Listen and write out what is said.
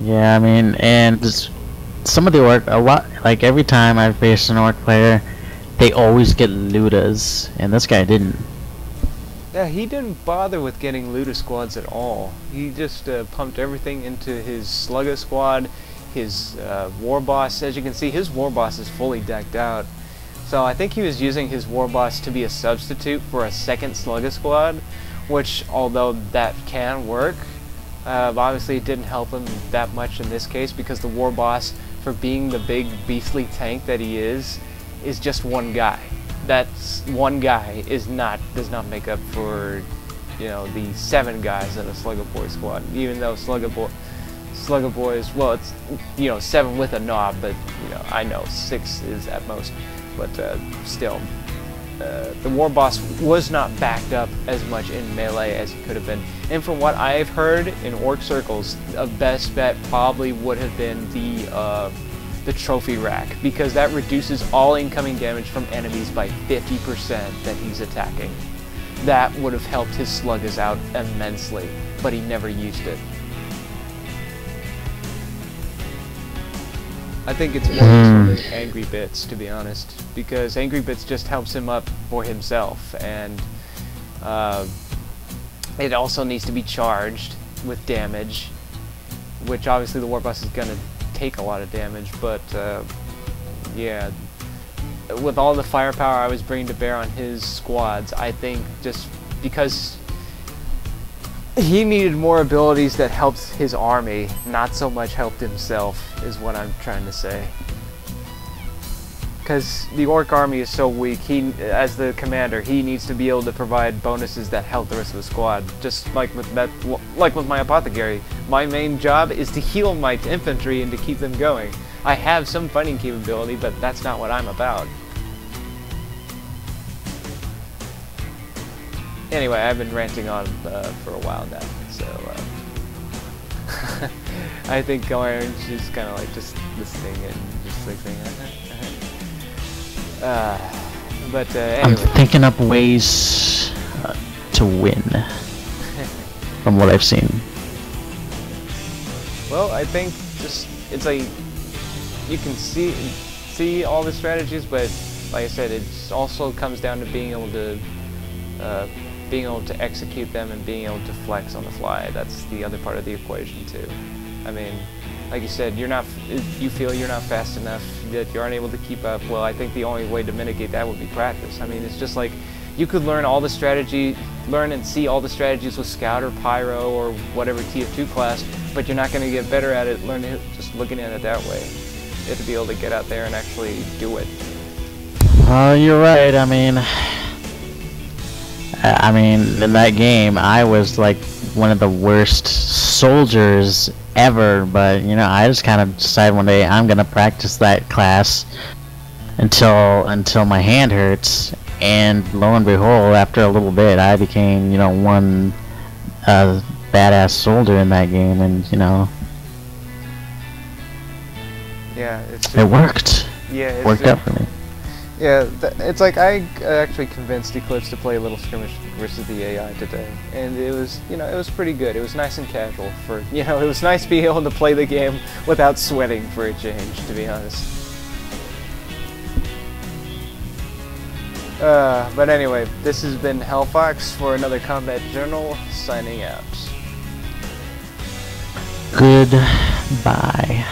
Yeah, I mean, and just some of the orc, a lot, like every time I've faced an orc player, they always get Ludas, and this guy didn't. Yeah, he didn't bother with getting Luda squads at all. He just pumped everything into his Slugga squad, his Warboss. As you can see, his Warboss is fully decked out. So I think he was using his Warboss to be a substitute for a second Slugga squad, which, although that can work, obviously it didn't help him that much in this case, because the Warboss, for being the big beastly tank that he is just one guy. That's one guy does not make up for, you know, the 7 guys in a Slugga Boy squad. Even though Slugga Boys, well, it's, you know, 7 with a knob, but you know, I know 6 is at most. But still, the Warboss was not backed up as much in melee as he could have been. And from what I've heard in orc circles, a best bet probably would have been the trophy rack, because that reduces all incoming damage from enemies by 50% that he's attacking. That would have helped his Sluggas out immensely, but he never used it. I think it's more sort of Angry Bits, to be honest, because Angry Bits just helps him up for himself, and it also needs to be charged with damage, which obviously the Warboss is going to take a lot of damage, but yeah, with all the firepower I was bringing to bear on his squads, I think just because he needed more abilities that helped his army, not so much helped himself, is what I'm trying to say. Because the orc army is so weak, he, as the commander, he needs to be able to provide bonuses that help the rest of the squad. Just like with my apothecary, my main job is to heal my infantry and to keep them going. I have some fighting capability, but that's not what I'm about. Anyway, I've been ranting on for a while now, so I think Orange is kind of like just listening and just like saying, but anyway. I'm thinking up ways to win, from what I've seen. Well, I think just it's like you can see all the strategies, but like I said, it also comes down to being able to execute them and being able to flex on the fly. That's the other part of the equation too. I mean, like you said, you feel you're not fast enough, that you aren't able to keep up. Well, I think the only way to mitigate that would be practice. I mean, it's just like you could learn and see all the strategies with Scout or Pyro or whatever TF2 class, but you're not going to get better at it just looking at it that way. You have to be able to get out there and actually do it. You're right. I mean, in that game, I was like one of the worst soldiers ever, but you know, I just kind of decided one day I'm gonna practice that class until my hand hurts, and lo and behold, after a little bit, I became, you know, one badass soldier in that game, and you know, yeah, it worked. Yeah, it worked out for me. Yeah, it's like I actually convinced Eclipse to play a little skirmish versus the AI today, and it was, you know, it was pretty good. It was nice and casual for, you know, it was nice being able to play the game without sweating for a change, to be honest. But anyway, this has been HellFox for another Combat Journal, signing out. Goodbye.